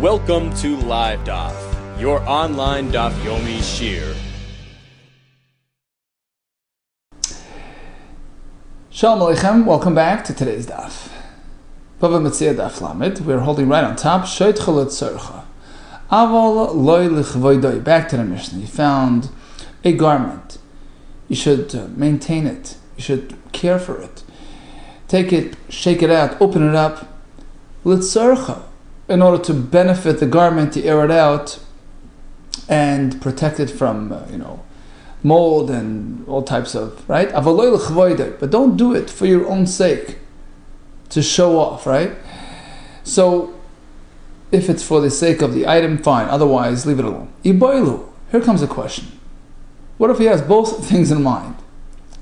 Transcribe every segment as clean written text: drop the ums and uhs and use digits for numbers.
Welcome to Live DAF, your online DAF Yomi Shir. Shalom Aleichem, welcome back to today's DAF. Bava Metzia DAF Lamed, we're holding right on top, Shoitcha L'tzorcha. Aval loy lichvoidoi, back to the Mishnah. You found a garment. You should maintain it. You should care for it. Take it, shake it out, open it up. L'tzorcha, in order to benefit the garment, to air it out and protect it from, mold and all types of, right? Aval loy lichvoidoi, but don't do it for your own sake, to show off, right? So, if it's for the sake of the item, fine. Otherwise, leave it alone. Iboilu. Here comes a question. What if he has both things in mind?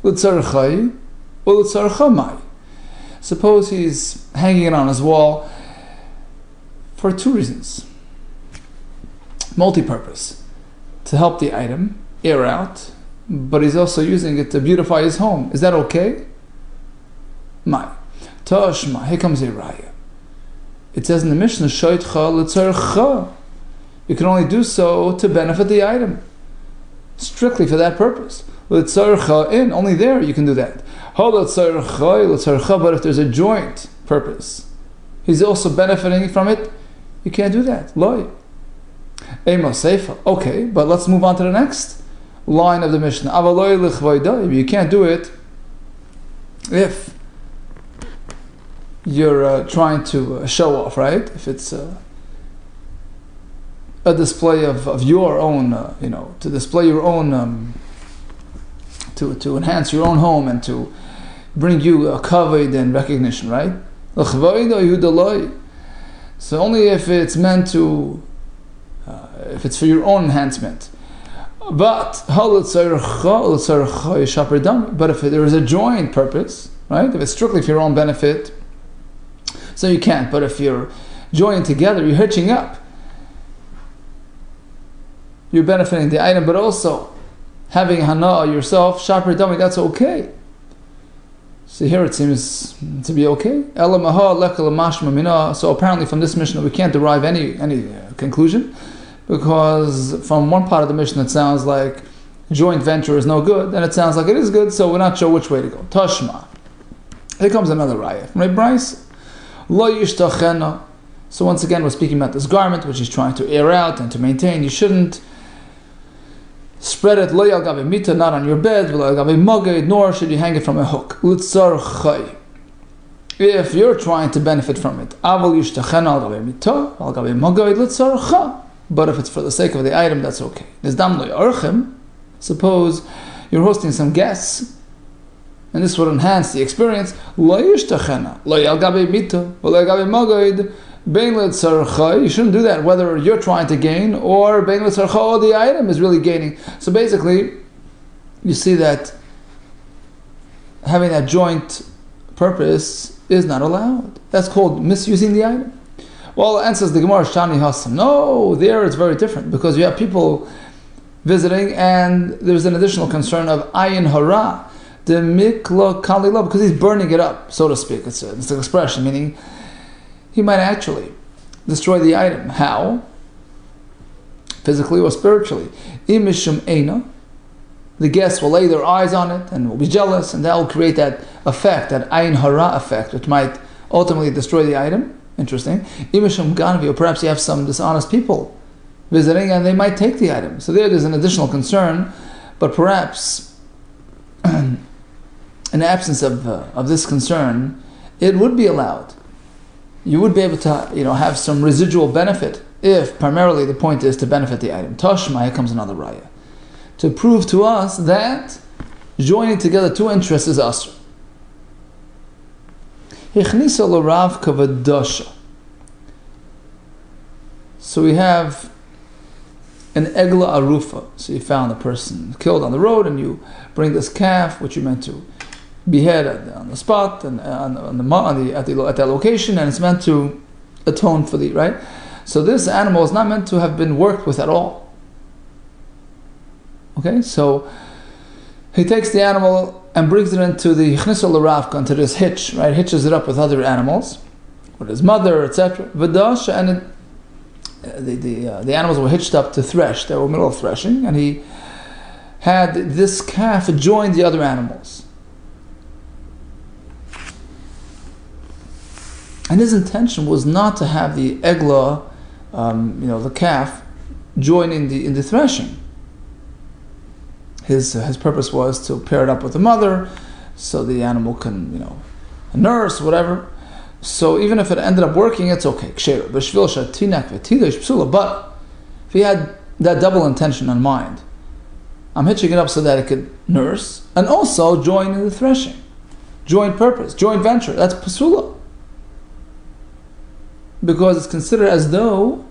L'tzarchai or l'tzarchamai? Suppose he's hanging it on his wall for two reasons. Multi-purpose. To help the item air out, but he's also using it to beautify his home. Is that okay? Mai. Tashma. Here comes a raya. It says in the Mishnah, Shoitcha L'tzorcha. You can only do so to benefit the item. Strictly for that purpose. L'tzorcha in, only there you can do that. But if there's a joint purpose, he's also benefiting from it, you can't do that. Loi. Emo Seifa. Okay, but let's move on to the next line of the Mishnah. Avaloi L'chvoidai. You can't do it if you're trying to show off, right? If it's a display of your own, to display your own, to enhance your own home and to bring you a kavod and recognition, right? So only if it's meant to, if it's for your own enhancement. But if there is a joint purpose, right? If it's strictly for your own benefit, so you can't. But if you're joining together, you're hitching up, you're benefiting the item, but also having hana yourself, shaper dami, that's okay. So here it seems to be okay. So apparently from this Mishnah we can't derive any conclusion, because from one part of the Mishnah it sounds like joint venture is no good, and it sounds like it is good, so we're not sure which way to go. Tashma. Here comes another raya from Rabbi Bryce. Lo yishtachena. So once again, we're speaking about this garment which he's trying to air out and to maintain. You shouldn't spread it lo yal gabe mita, not on your bed, lo yal gabe magid, nor should you hang it from a hook. L'tzarchai. If you're trying to benefit from it, aval yishtachena al gabe mita, al gabe magid l'tzarcha. But if it's for the sake of the item, that's okay. Nizdam lo yarchem. Suppose you're hosting some guests, and this would enhance the experience. You shouldn't do that whether you're trying to gain or the item is really gaining. So basically, you see that having that joint purpose is not allowed. That's called misusing the item. Well, answers the Gemara, Shani Hassam. No, there it's very different, because you have people visiting and there's an additional concern of ayin hara. The mikla kalila, because he's burning it up, so to speak. It's an expression, meaning he might actually destroy the item. How? Physically or spiritually. Imishum eina, the guests will lay their eyes on it and will be jealous, and that will create that effect, that ayin hara effect, which might ultimately destroy the item. Interesting. Imishum ganvi, or perhaps you have some dishonest people visiting and they might take the item. So there's an additional concern, but perhaps in the absence of this concern, it would be allowed. You would be able to, have some residual benefit if primarily the point is to benefit the item. Tashma, here comes another raya to prove to us that joining together two interests is asr. Hichnisa l'rav kavadasha. So we have an egla arufa. So you found a person killed on the road, and you bring this calf, which you meant to behead on the spot and at that location, and it's meant to atone for the right. So this animal is not meant to have been worked with at all. Okay, so he takes the animal and brings it into the Chnisol Ravka, into this hitch, right? Hitches it up with other animals, with his mother, etc. V'dasha, and the animals were hitched up to thresh. They were in the middle of threshing, and he had this calf join the other animals. And his intention was not to have the egla, the calf, join in the threshing. His purpose was to pair it up with the mother, so the animal can, nurse, whatever. So even if it ended up working, it's okay. But if he had that double intention in mind, I'm hitching it up so that it could nurse and also join in the threshing. Joint purpose, joint venture, that's pasula. Because it's considered as though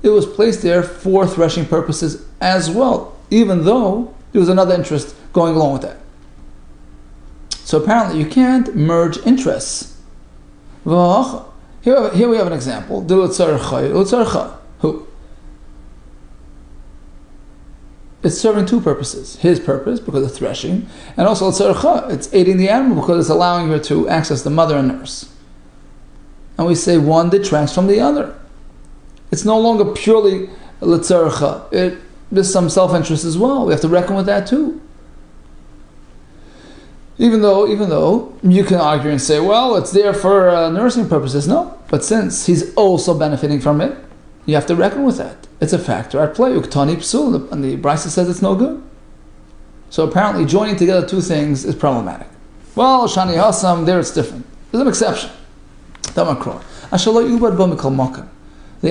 it was placed there for threshing purposes as well, even though there was another interest going along with that. So apparently you can't merge interests. Here we have an example. Who? It's serving two purposes. His purpose, because of threshing, and also it's aiding the animal because it's allowing her to access the mother and nurse. And we say one detracts from the other. It's no longer purely l'tzarcha. There's some self-interest as well. We have to reckon with that too. Even though you can argue and say, well, it's there for nursing purposes. No, but since he's also benefiting from it, you have to reckon with that. It's a factor at play. Uktani psul, and the Brisa says it's no good. So apparently joining together two things is problematic. Well, Shani Hasam, there it's different. There's an exception. The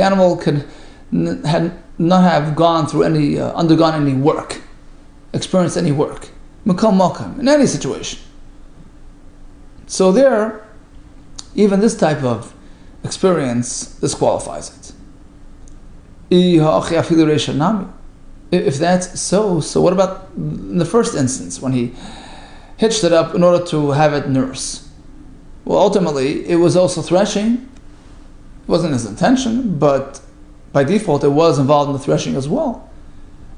animal had not have gone through undergone any work, experienced any work. In any situation. So there, even this type of experience disqualifies it. If that's so what about in the first instance when he hitched it up in order to have it nurse? Well, ultimately, it was also threshing. It wasn't his intention, but by default, it was involved in the threshing as well.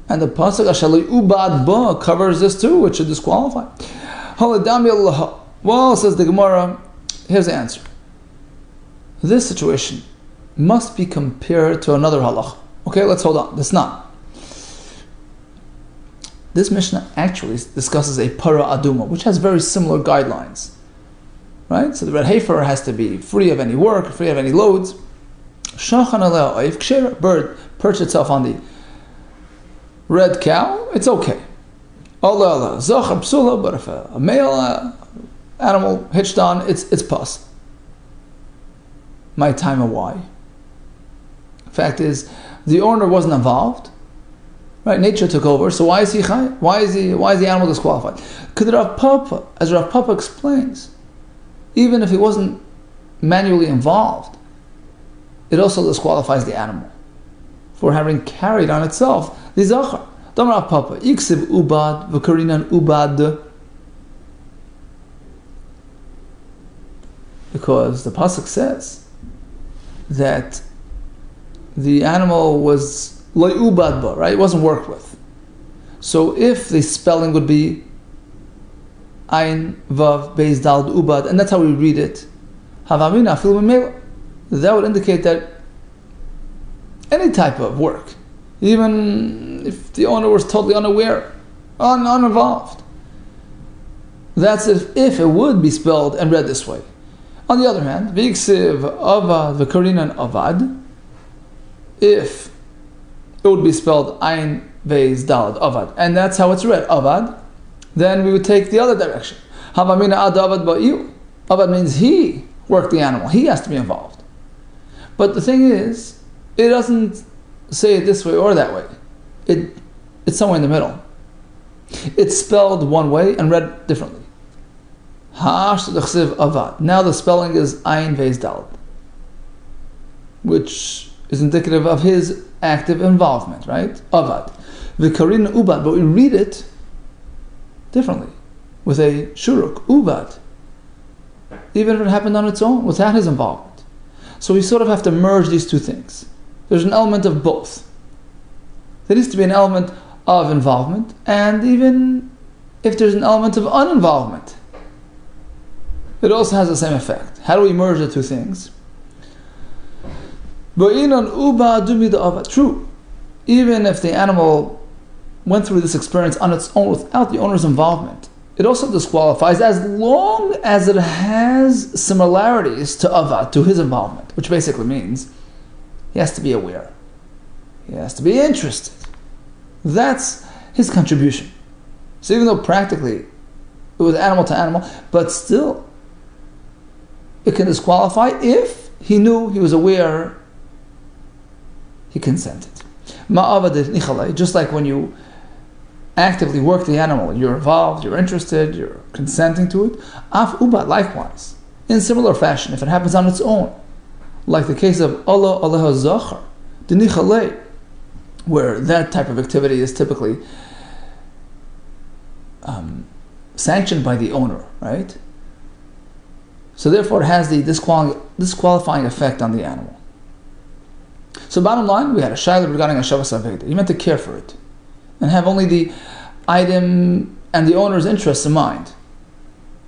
And the pasuk Ashalei ubad ba covers this too, which should disqualify. Well, says the Gemara, here's the answer. This situation must be compared to another halach. Okay, let's hold on. That's not. This Mishnah actually discusses a para aduma, which has very similar guidelines. Right? So the red heifer has to be free of any work, free of any loads. Bird perch itself on the red cow, it's okay. But if a male animal hitched on, it's pus. My time and why? Fact is, the owner wasn't involved. Right? Nature took over. So why is he chay? Why is the animal disqualified? Because Rav Papa, as Rav Papa explains, even if he wasn't manually involved, it also disqualifies the animal for having carried on itself the zachar. Damar Papa, iksiv ubad v'karinan ubad, because the pasuk says that the animal was loy ubad ba, right? It wasn't worked with. So if the spelling would be Ain Vav Beis Daled Ubad, and that's how we read it, Havamina Afil Memela, that would indicate that any type of work, even if the owner was totally unaware, uninvolved, that's if it would be spelled and read this way. On the other hand, V'iksiv Avad V'karinan Avad, if it would be spelled Ain Beis Daled Avad, and that's how it's read, Avad, then we would take the other direction. Havamina ad avad ba'iu. Avad means he worked the animal. He has to be involved. But the thing is, it doesn't say it this way or that way. It's somewhere in the middle. It's spelled one way and read differently. Avad. Now the spelling is Ayin Beis Daled, which is indicative of his active involvement, right? Avad. V'karin ubad, but we read it differently, with a shuruk, ubad, even if it happened on its own, without his involvement. So we sort of have to merge these two things. There's an element of both. There needs to be an element of involvement, and even if there's an element of uninvolvement, it also has the same effect. How do we merge the two things? True, even if the animal went through this experience on its own without the owner's involvement, it also disqualifies as long as it has similarities to avad, to his involvement, which basically means he has to be aware. He has to be interested. That's his contribution. So even though practically it was animal to animal, but still it can disqualify if he knew, he was aware, he consented. Just like when you actively work the animal, you're involved, you're interested, you're consenting to it. Af ubat, likewise, in similar fashion, if it happens on its own, like the case of Allah Allah Zachar, the nichalei, where that type of activity is typically sanctioned by the owner, right? So therefore it has the disqualifying effect on the animal. So bottom line, we had a shayla regarding Hashavas Aveda. You meant to care for it and have only the item and the owner's interests in mind.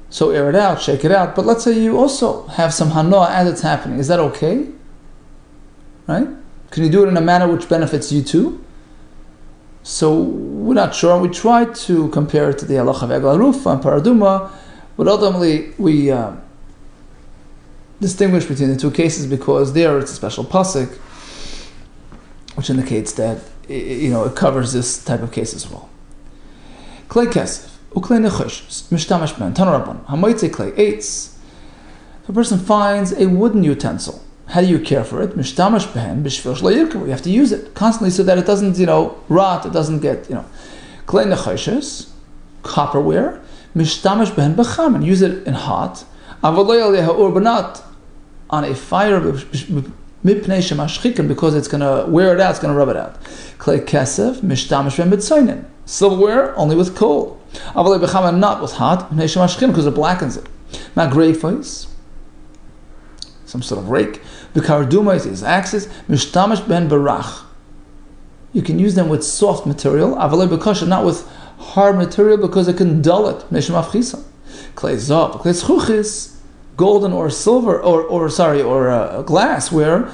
So air it out, shake it out. But let's say you also have some hanoah as it's happening. Is that okay? Right? Can you do it in a manner which benefits you too? So we're not sure. We tried to compare it to the halacha of Egel Rufa and Paraduma, but ultimately we distinguish between the two cases because there it's a special pasuk which indicates that it covers this type of case as well. Klei kesef uklei nechoshes mishtamash ben tanarabon hamoitze klei eitz. If a person finds a wooden utensil, how do you care for it? Mishtamash behen b'shvil shlo yirkavu. You have to use it constantly so that it doesn't rot. It doesn't get klei nechoshes, copperware. Mishtamash behen b'chamen. Use it in hot. Avalei aleha ur, but not on a fire because it's going to wear it out, it's going to rub it out. Klei kesef mishtamash ben b'tzoinen. Silverware only with cold. Avalei b'chamen, not with hot because it blackens it. Not greifos, some sort of rake. B'kardumais is axes. Mishtamash ben barach. You can use them with soft material. Avalei b'kosher, not with hard material because it can dull it. Klei zav, klei zchuchis, golden or silver or glass, where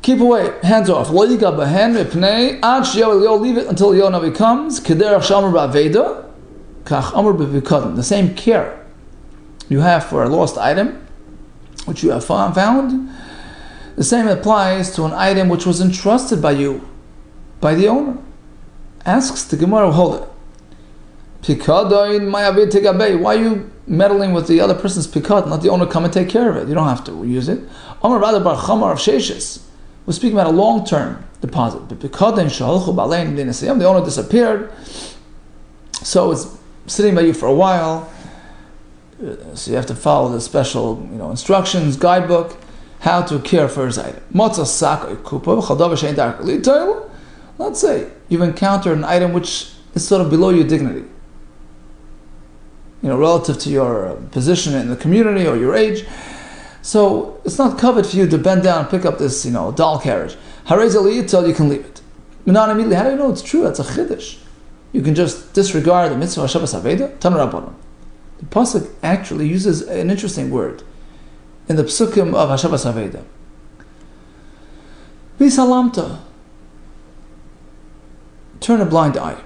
keep away, hands off. Lo yiga b'hen mipnei ad she'yol, leave it until the Yonavi comes. Kederach shamar ba'aveda kach amar b'vikadon. The same care you have for a lost item which you have found, the same applies to an item which was entrusted by you, by the owner. Asks the Gemara, hold it. Pikadon ma'avid tegabei. Why are you meddling with the other person's pikad and let the owner come and take care of it? You don't have to use it. Amar rather bar chamar of sheishes. We're speaking about a long-term deposit. The owner disappeared, so it's sitting by you for a while. So you have to follow the special, instructions, guidebook, how to care for his item. Let's say you've encountered an item which is sort of below your dignity, relative to your position in the community or your age. So it's not covered for you to bend down and pick up this, doll carriage. You can leave it. Not immediately. How do you know it's true? That's a chiddush. You can just disregard the mitzvah of Shabbos Aveda. Tanur. The pasuk actually uses an interesting word in the psukim of Hashavas Aveda. Bisalamta. Turn a blind eye.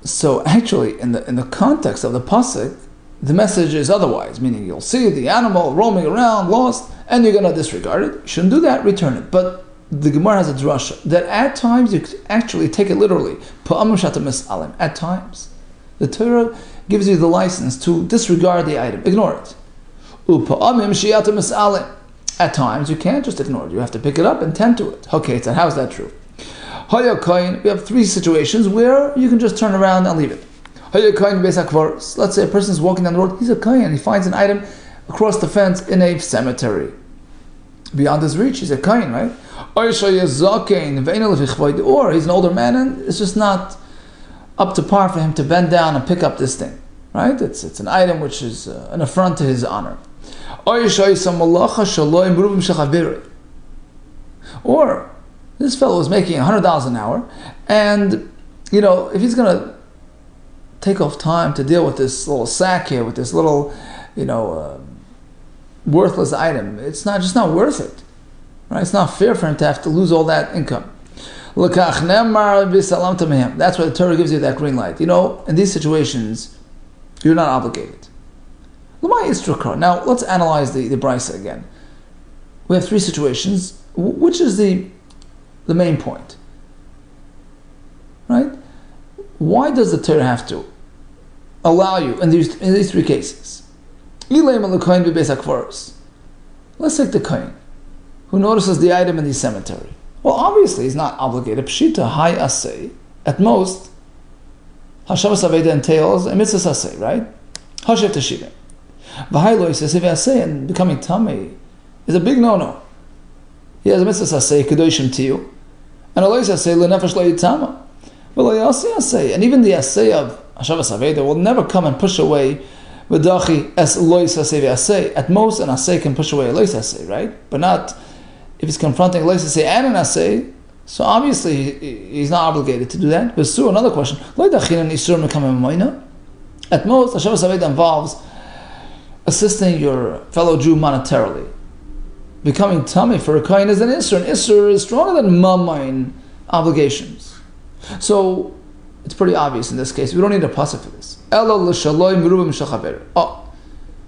So actually, in the context of the pasuk, the message is otherwise, meaning you'll see the animal roaming around, lost, and you're going to disregard it. You shouldn't do that, return it. But the Gemara has a drasha that at times you could actually take it literally. At times. The Torah gives you the license to disregard the item, ignore it. At times you can't just ignore it. You have to pick it up and tend to it. Okay, so how is that true? We have three situations where you can just turn around and leave it. Let's say a person is walking down the road, he's a kohen, he finds an item across the fence in a cemetery. Beyond his reach, he's a kohen, right? Or he's an older man and it's just not up to par for him to bend down and pick up this thing, right? It's an item which is an affront to his honor. Or this fellow is making $100 an hour, and if he's going to take off time to deal with this little sack here, with this little, worthless item, it's not worth it. Right? It's not fair for him to have to lose all that income. That's why the Torah gives you that green light. In these situations, you're not obligated. Now, let's analyze the Brisa again. We have three situations. Which is the main point? Right? Why does the Torah have to allow you in these three cases? Let's take the Kohen, who notices the item in the cemetery. Well, obviously, he's not obligated. Pshita, hai asay. At most, Hashavas Aveda entails a mitzvah asay, right? Hashav teshivim. V'hai lo yisasiv asay, and becoming Thu May is a big no-no. He has a mitzvah asay, kedoshim tiyu, and a lo yisasay lenefesh lo yitama. Well, lo yasay asay, and even the asay of Hashavas Aveda will never come and push away v'dachi es lo yisasay v'asay. At most, an asay can push away a lo yisasay, right? But not if he's confronting a lo yisasay and an asay. So obviously he's not obligated to do that. But so another question: at most, Hashavas Aveda involves assisting your fellow Jew monetarily. Becoming Thu May for a Kohen is an Isser. An Isser is stronger than Mamain obligations. So it's pretty obvious in this case. We don't need a pasuk for this. Oh,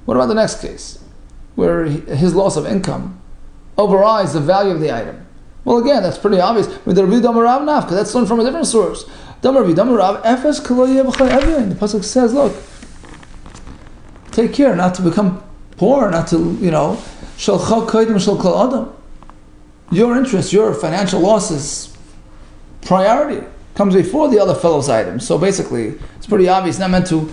what about the next case, where his loss of income overrides the value of the item? Well, again, that's pretty obvious. With the Rabbi Damarav Naf, because that's learned from a different source. The pasuk says, look, take care not to become poor, not to, your interest, your financial losses, priority comes before the other fellow's items. So basically, it's pretty obvious, not meant to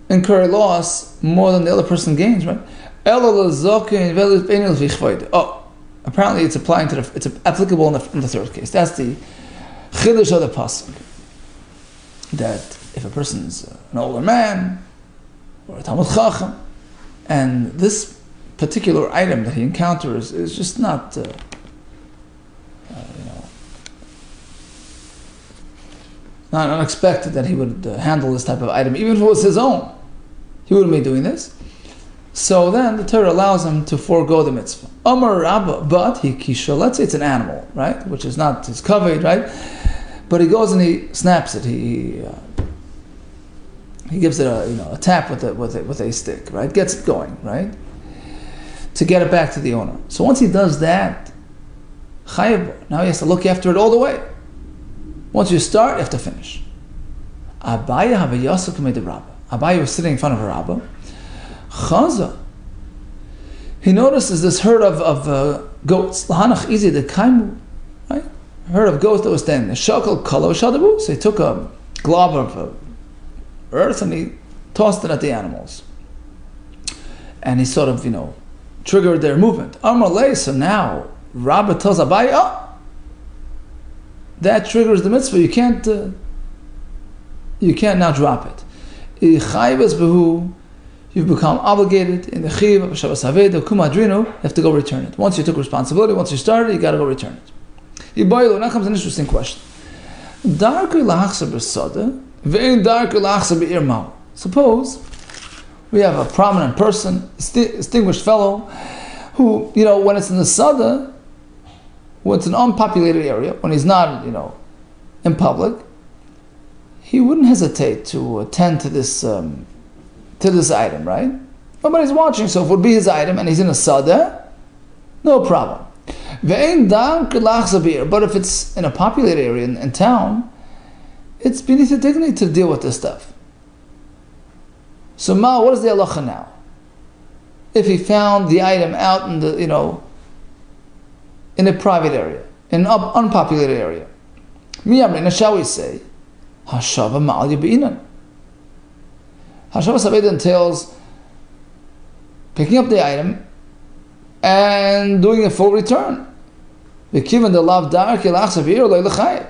incur loss more than the other person gains, right? Oh, apparently it's applying to it's applicable in the third case. That's the chiddush of the pasuk. That if a person's an older man or a Talmud Chacham, and this particular item that he encounters is just not, not unexpected that he would handle this type of item, even if it was his own, he wouldn't be doing this. So then the Torah allows him to forego the mitzvah. Amar Rabba, but he kisha, let's say it's an animal, right, which is not his covered, right, but he goes and he snaps it. He gives it a tap with a stick, right, gets it going, right, to get it back to the owner. So once he does that, chayav, now he has to look after it all the way. Once you start, you have to finish. Abaye havayasuk made the Rabba. Abaye was sitting in front of a Rabba. Chaza. He notices this herd of goats. Lahanach izi de kaimu, right? A herd of goats that was standing there. Shakal kalo shadabu. So he took a glob of earth and he tossed it at the animals. And he sort of, triggered their movement. Amar lei. So now Rabba tells Abaye, that triggers the mitzvah. You can't now drop it. You've become obligated in the chiv of Hashavas Aveda, kumadrinu. You have to go return it. Once you took responsibility, once you started, you got to go return it. Now comes an interesting question. Suppose we have a prominent person, distinguished fellow, who, when it's in the sada, when it's an unpopulated area, when he's not, in public, he wouldn't hesitate to attend to this item, right? Nobody's watching, so if it would be his item and he's in a sada, no problem. But if it's in a populated area in town, it's beneath your dignity to deal with this stuff. So what is the halacha now? If he found the item out in the, in a private area, in an unpopulated area, shall we say, Hashava ma'al yabi'inan. Hashavas Aveda entails picking up the item and doing a full return.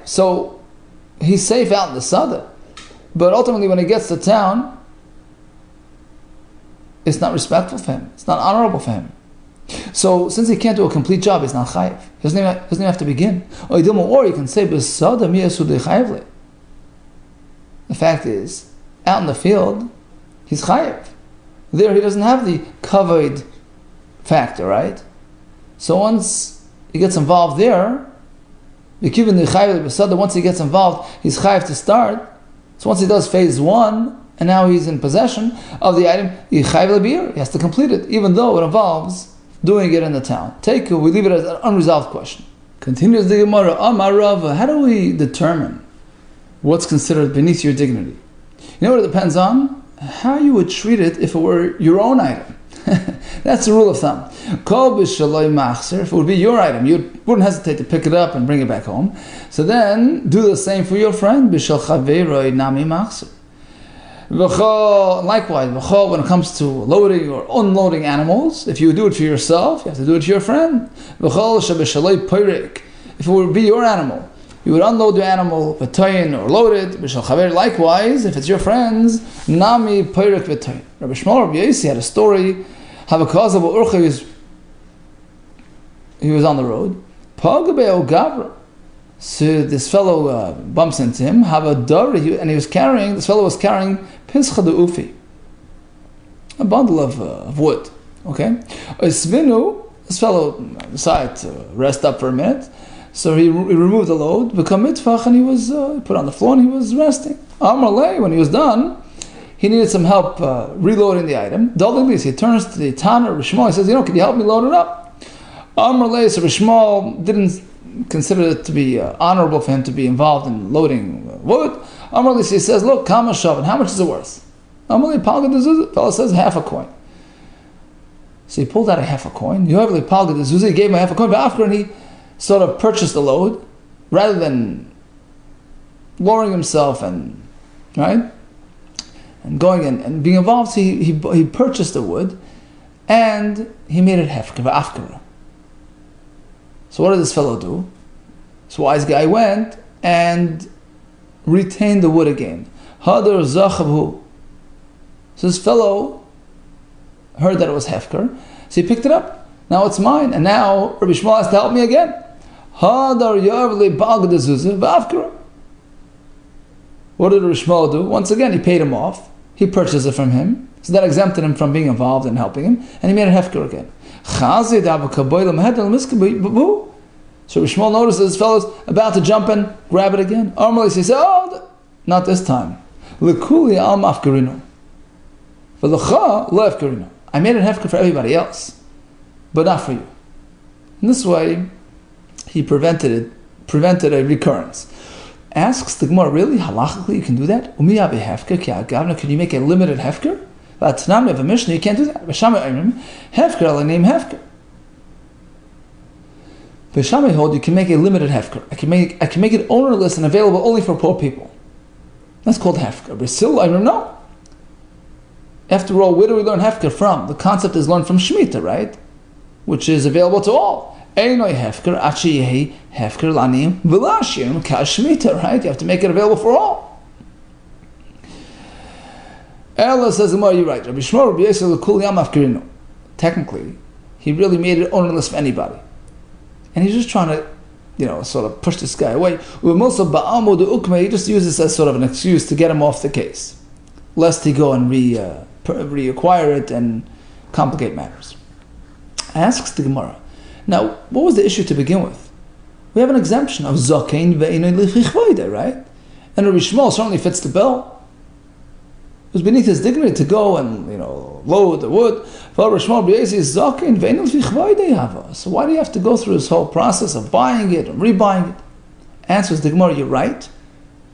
So he's safe out in the sada, but ultimately when he gets to town, it's not respectful for him. It's not honorable for him. So since he can't do a complete job, he's not chayiv. He doesn't even have to begin. Or you can say, the fact is, out in the field, he's chayiv. There he doesn't have the covered factor, right? So once he gets involved there, once he gets involved, he's chayiv to start. So once he does phase 1, and now he's in possession of the item, he has to complete it, even though it involves doing it in the town. We leave it as an unresolved question. Continues the Gemara, Amar Rava, how do we determine what's considered beneath your dignity? You know what it depends on? How you would treat it if it were your own item. That's the rule of thumb. If it would be your item, you wouldn't hesitate to pick it up and bring it back home. So then, do the same for your friend. Likewise, when it comes to loading or unloading animals, if you do it for yourself, you have to do it to your friend. If it would be your animal, you would unload the animal, v'toyin, or load it. Likewise, if it's your friend's, nami peirik v'toyin. Rabbi Shmuel, Rabbi Yossi had a story. He was on the road. So this fellow bumps into him. And this fellow was carrying pischa de ufi, a bundle of wood. Okay, this fellow decided to rest up for a minute. So he removed the load, become mitvach, and he was put on the floor and he was resting. Amalei, when he was done, he needed some help reloading the item. He turns to the Tanner, Rabbi Shmuel, he says, can you help me load it up? Amalei, so Rabbi Shmuel didn't consider it to be honorable for him to be involved in loading wood. Amalei, he says, look, kama shavin, how much is it worth? Amalei, palga de zuzah, the fellow says, half a coin. So he pulled out a half a coin. He gave him a half a coin, but after he sort of purchased the load, rather than lowering himself and going in and being involved. So he purchased the wood and he made it afkara. So what did this fellow do? This wise guy went and retained the wood again. Hadar zachavhu. So this fellow heard that it was hefker, so he picked it up. Now it's mine, and now Rabbi Shmuel has to help me again. Hadar yarvli bagdazuzah v'afkara. What did Rabbi Shmuel do? Once again, he paid him off. He purchased it from him, so that exempted him from being involved in helping him, and he made it hefker again. So Rabbi Shmuel notices this fellow's about to jump and grab it again. Armalis, he said, "Oh, not this time. Lekuli al mafkarinu. V'lecha lo efkarinu. I made it hefker for everybody else, but not for you." In this way, he prevented a recurrence. Asks the Gemara, really, halachically, you can do that? Can you make a limited hefker? But now we have a Mishnah, you can't do that. Hefker, I'll name hefker. B'shamay hold, you can make a limited hefker. I can make it ownerless and available only for poor people. That's called hefker. B'sil, I don't know. After all, where do we learn hefker from? The concept is learned from Shemitah, right? Which is available to all. Einoi hefker, achi yehi hefker lanim v'lashim kashmita, right? You have to make it available for all. Ella says, you're right. Rabbi Shmuel, Rabbi Yossi, l'kul yam afkerinu. Technically, he really made it ownerless for anybody. And he's just trying to, sort of push this guy away. He just uses this as sort of an excuse to get him off the case, lest he go and reacquire it and complicate matters. Asks the Gemara, now, what was the issue to begin with? We have an exemption of Zakein ve'inoi lichichvoide, right? And Rabbi Shmuel certainly fits the bill. It was beneath his dignity to go and, load the wood. Rabbi Shmuel is Zakein ve'inoi lichichvoide hava. So why do you have to go through this whole process of buying it and rebuying it? Answers the Gemara, you're right.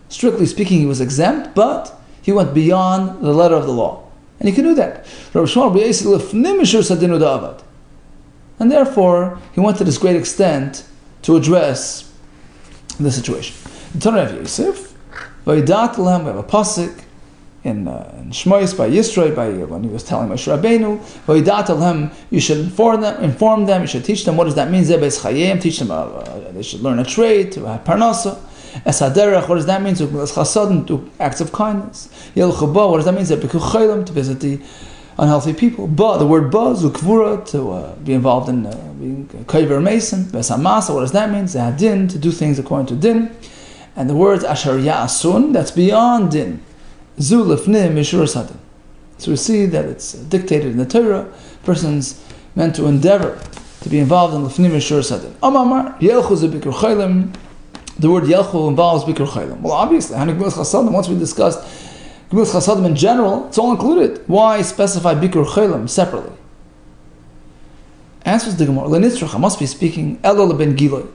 Strictly speaking, he was exempt, but he went beyond the letter of the law. And he can do that. Rabbi Shmuel lefnim mishur sadinu da'avad. And therefore, he went to this great extent to address the situation. In Torah of Yosef, Vayidat Lahem, we have a pasuk in Shmois by Yisro, when he was telling Moshe Rabbeinu, Vayidat Lahem, you should inform them, you should teach them. What does that mean? Zebes Chayim, teach them, they should learn a trade, to have parnasa. Es haderech, what does that mean? To do acts of kindness. Yel Chuba, what does that mean? Zebeku Chayim, to visit the unhealthy people. The word ba, zukvura, to be involved in being a kaver mason. Besamasa, what does that mean? Zahadin, to do things according to din. And the word asher ya'asun, that's beyond din. Zu lefnim mishur sadin. So we see that it's dictated in the Torah. Person's meant to endeavor to be involved in Lefnim Mishur Sadin. Amar, Yelchu ze Bikur Chaylim. The word Yelchu involves Bikur Chaylim. Well, obviously, Gemilas Chasadim, once we discussed Gemilas Chasadim in general, it's all included. Why specify Bikur Chaylim separately? Answers the Gemara, Lenitzrucha must be speaking Elul ben Giloy.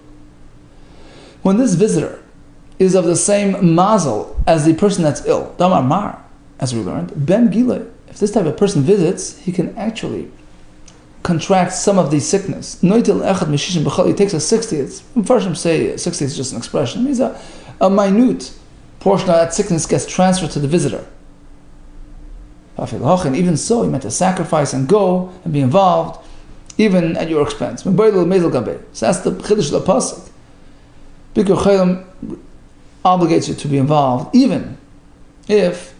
When this visitor is of the same mazel as the person that's ill, Damar Mar, as we learned, ben Giloy, if this type of person visits, he can actually contract some of the sickness. He takes a 60th. First, say 60th is just an expression. It means a minute portion of that sickness gets transferred to the visitor. And even so, he meant to sacrifice and go and be involved, even at your expense. So that's the Chiddush of the Pasuk. Bikur Chaylim obligates you to be involved, even if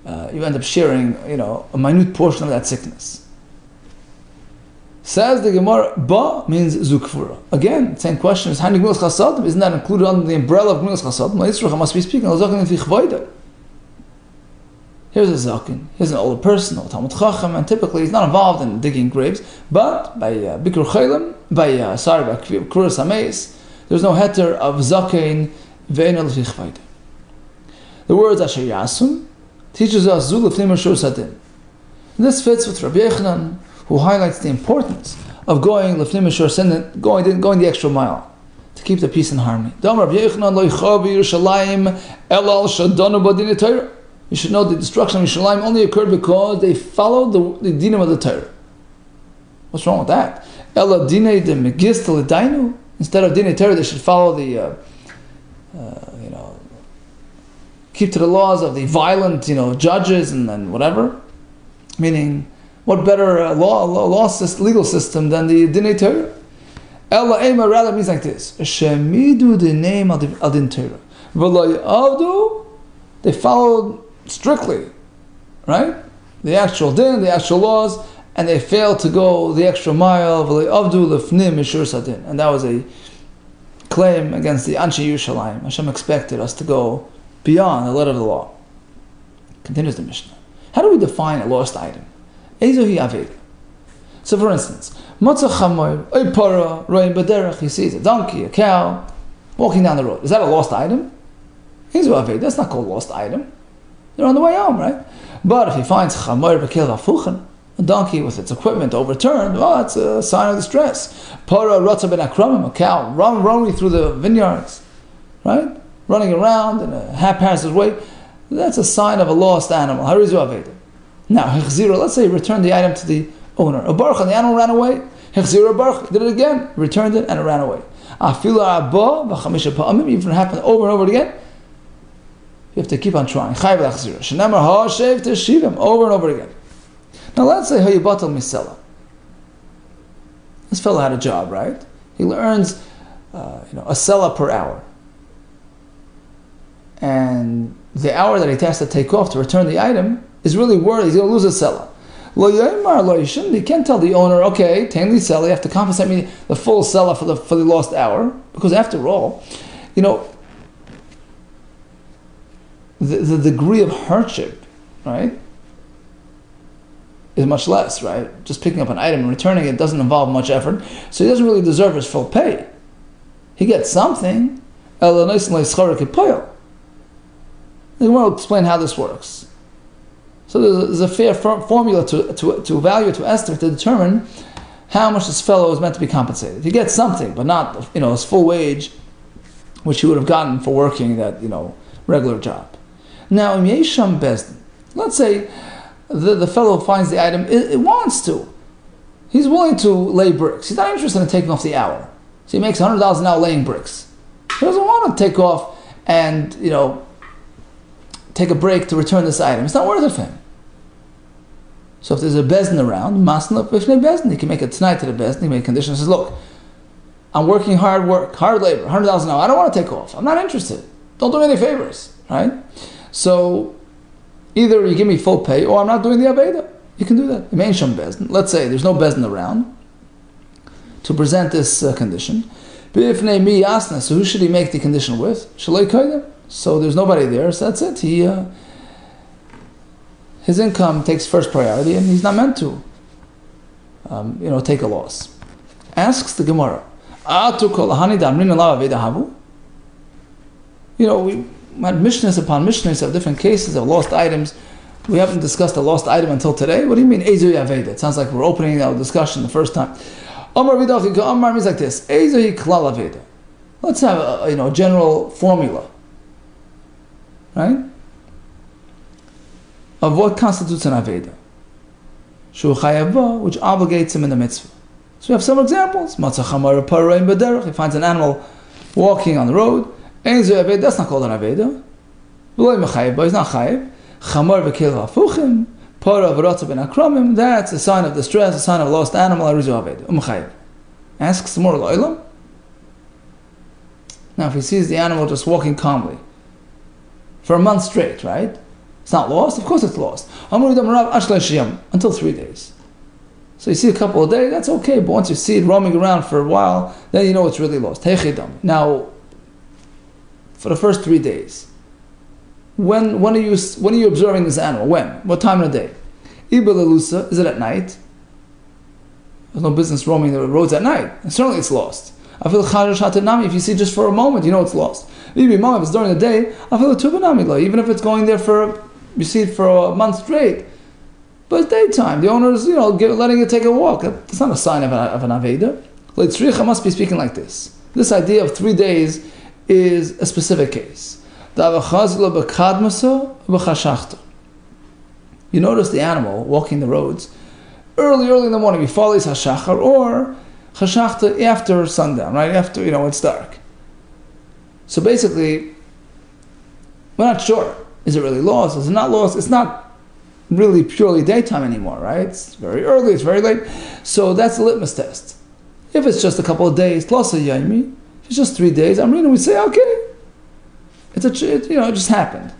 you end up sharing, a minute portion of that sickness. Says the Gemara, Ba means Zukfura. Again, same question is, Gemilas Chasadim, isn't that included under the umbrella of Gemilas Chasadim? L'Yisrocha must be speaking, here's a Zakin, here's an older person, or Talmud Chacham, and typically he's not involved in digging graves, but by Bikur Chaylim, by Kruras HaMeis, there's no heter of Zakin, Ve'ena L'fi Chvayda. The words Asher Yasum teaches us Zu Lefnim Mishur Sadin. This fits with Rabbi Yehuda, who highlights the importance of going Lefnim Mishur Sadin, going the extra mile to keep the peace and harmony. You should know the destruction of Yerushalayim only occurred because they followed the dinim of the Torah. What's wrong with that? Ela dinei de megis teledainu. Instead of dinei Torah, they should follow the, keep to the laws of the violent, judges and whatever. Meaning, what better legal system than the dinei Torah? Ela ema rather means like this: Shemidu the name of the din Torah. V'lo yavdu, they followed strictly, right? The actual din, the actual laws, and they failed to go the extra mile. V'lo yavdu lefnim mishur sadin, and that was a claim against the Anshe Yerushalayim. Hashem expected us to go beyond the letter of the law. Continues the Mishnah. How do we define a lost item? Ezohi aveda. So, for instance, Matzah chamoy, oy para, roim b'derech, he sees a donkey, a cow, walking down the road. Is that a lost item? Ezohi aveda. That's not called a lost item. They're on the way home, right? But if he finds chamoy b'kel v'afuchen, a donkey with its equipment overturned, well, that's a sign of distress. Para rotza ben akramim, a cow running through the vineyards, right? Running around in a haphazard way. That's a sign of a lost animal. Harizu aveda. Now, hechzira, let's say he returned the item to the owner. A baruch, and the animal ran away. Hechzira baruch, did it again, returned it, and it ran away. Afila abba v'chamisha pa'amim, even if it happened over and over again, you have to keep on trying. Chayv l'achzira. Shenamar ha'ashev teshivim, over and over again. Now let's say hayibatal misela. This fellow had a job, right? He earns, a sela per hour. And the hour that he has to take off to return the item is really worth, he's going to lose a sela. He can't tell the owner, okay, tain li sela, you have to compensate me the full sela for the lost hour, because after all, the degree of hardship, right, is much less, right? Just picking up an item and returning it doesn't involve much effort, so he doesn't really deserve his full pay. He gets something. The Gemara will explain how this works. So there's a fair formula to evaluate, to estimate, to determine how much this fellow is meant to be compensated. He gets something, but not his full wage, which he would have gotten for working that regular job. Now, in Yesham Bezdin, let's say the fellow finds the item, it wants to. He's willing to lay bricks. He's not interested in taking off the hour. So he makes $100 an hour laying bricks. He doesn't want to take off and take a break to return this item. It's not worth it for him. So if there's a bezdin around, masna b'fnei bezdin, he can make a tonight to the bezdin. He make a condition. Says, look, I'm working hard labor, $100 an hour. I don't want to take off. I'm not interested. Don't do me any favors, right? So either you give me full pay, or I'm not doing the aveda. You can do that. Let's say there's no bezdin around to present this condition. B'fnei mi yasna. So who should he make the condition with? Shaloi koydem. So there's nobody there, so that's it. His income takes first priority, and he's not meant to take a loss. Asks the Gemara, we had mishnahs upon mishnahs of different cases of lost items. We haven't discussed a lost item until today. What do you mean, Ezohi Aveda? It sounds like we're opening our discussion the first time. Amar means like this, Ezohi Klal Aveda. Let's have a general formula, right? Of what constitutes an Aveda. Shu Chayav Ba, which obligates him in the mitzvah. So we have some examples. Matzah Chamar Paraim B'derech. He finds an animal walking on the road. Ezohi Aveda, that's not called an Aveda. V'loi Mechayev Ba, he's not Chayev. Chamar V'kel Hafuchim. Para V'ratza Ben Akramim. That's a sign of distress, a sign of a lost animal. Arizu Aveda. Mechayev. Asks more Lo'ilam. Now, if he sees the animal just walking calmly for a month straight, right? It's not lost? Of course it's lost. Until 3 days. So you see a couple of days, that's okay, but once you see it roaming around for a while, then you know it's really lost. Now, for the first 3 days, when are you observing this animal? When? What time of the day? Is it at night? There's no business roaming the roads at night. And certainly it's lost. If you see just for a moment, you know it's lost. If it's during the day, even if it's going there you see it for a month straight, but it's daytime. The owner is, letting it take a walk. That's not a sign of an Aveda. Leitzricha must be speaking like this. This idea of 3 days is a specific case. You notice the animal walking the roads early in the morning before Lis HaShachar, or Chashachta after sundown, right? After, it's dark. So basically, we're not sure. Is it really lost? Is it not lost? It's not really purely daytime anymore, right? It's very early, it's very late. So that's the litmus test. If it's just a couple of days, plus a yaimi, if it's just 3 days, we say, okay. It just happened.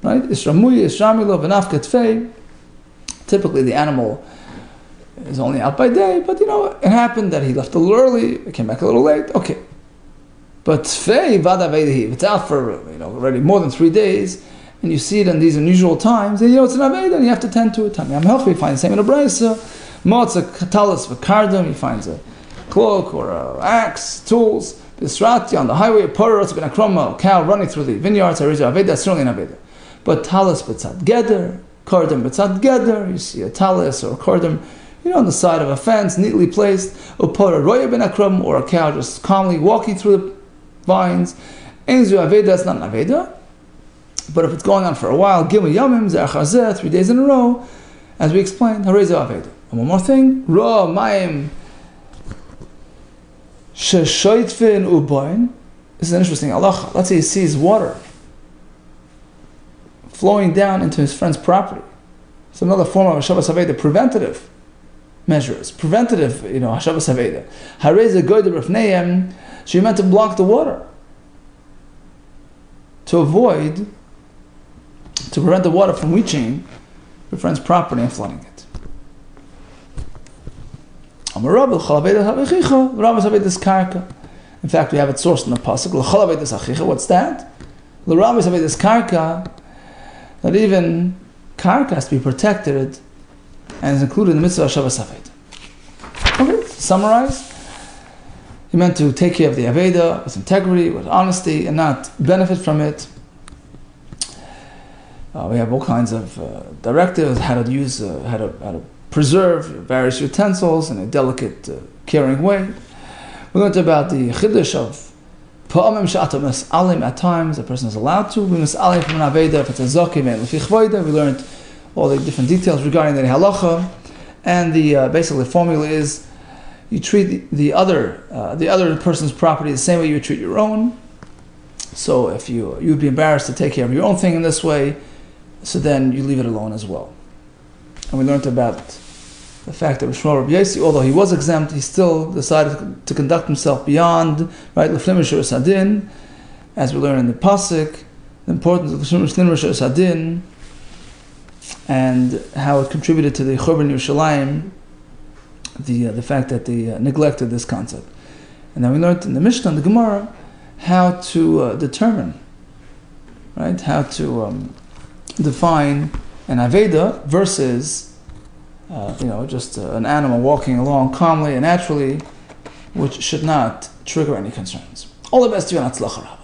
Right? Typically the animal is only out by day, but it happened that he left a little early, came back a little late, okay. But if it's out for already more than 3 days, and you see it in these unusual times, then it's an aveda, and you have to tend to it. You find the same in a brisa. Motza katalis v'kardim, he finds a cloak or an axe, tools. Bisrati on the highway, paras ben akroma, cow running through the vineyards, aveda, that's certainly an aveda. But talis b'tzad geder, kardim b'tzad geder, you see a talis or a kardim, on the side of a fence, neatly placed, or a cow just calmly walking through the vines. Enzu Aveda, that's not an Aveda. But if it's going on for a while, Gimel Yamim, Zerchazeh, 3 days in a row, as we explained, Hareza Aveda. And one more thing, Ra Mayim Sheshoitfin Ubain. This is an interesting halacha. Let's say he sees water flowing down into his friend's property. It's another form of Hashavas Aveda, preventative measures, preventative, Hashavas Aveda. Hareza Goyder Rafneim, so you're meant to block the water to prevent the water from reaching your friend's property and flooding it. In fact, we have it sourced in the pasuk. What's that? That even karka has to be protected and is included in the mitzvah of Shavas Aveda. Okay, to summarize, he meant to take care of the Aveda with integrity, with honesty, and not benefit from it. We have all kinds of directives, how to use, how to preserve various utensils in a delicate, caring way. We learned about the chiddush of pa'amim she'ata mis'alim, at times a person is allowed to. We mis'alim from an Aveda if it's a zakim and lefi chvoida. We learned all the different details regarding the halacha, and the basically the formula is you treat the other person's property the same way you would treat your own. So if you would be embarrassed to take care of your own thing in this way, so then you leave it alone as well. And we learned about the fact that Rabbi Yossi, although he was exempt, he still decided to conduct himself beyond, right, l'fnei mishur sadin, as we learn in the pasuk, the importance of l'fnei mishur sadin, and how it contributed to the Churban Yerushalayim, the fact that they neglected this concept. And then we learned in the Mishnah and the Gemara how to determine, right, how to define an Aveda versus just an animal walking along calmly and naturally, which should not trigger any concerns. All the best to you and Hatzlacha.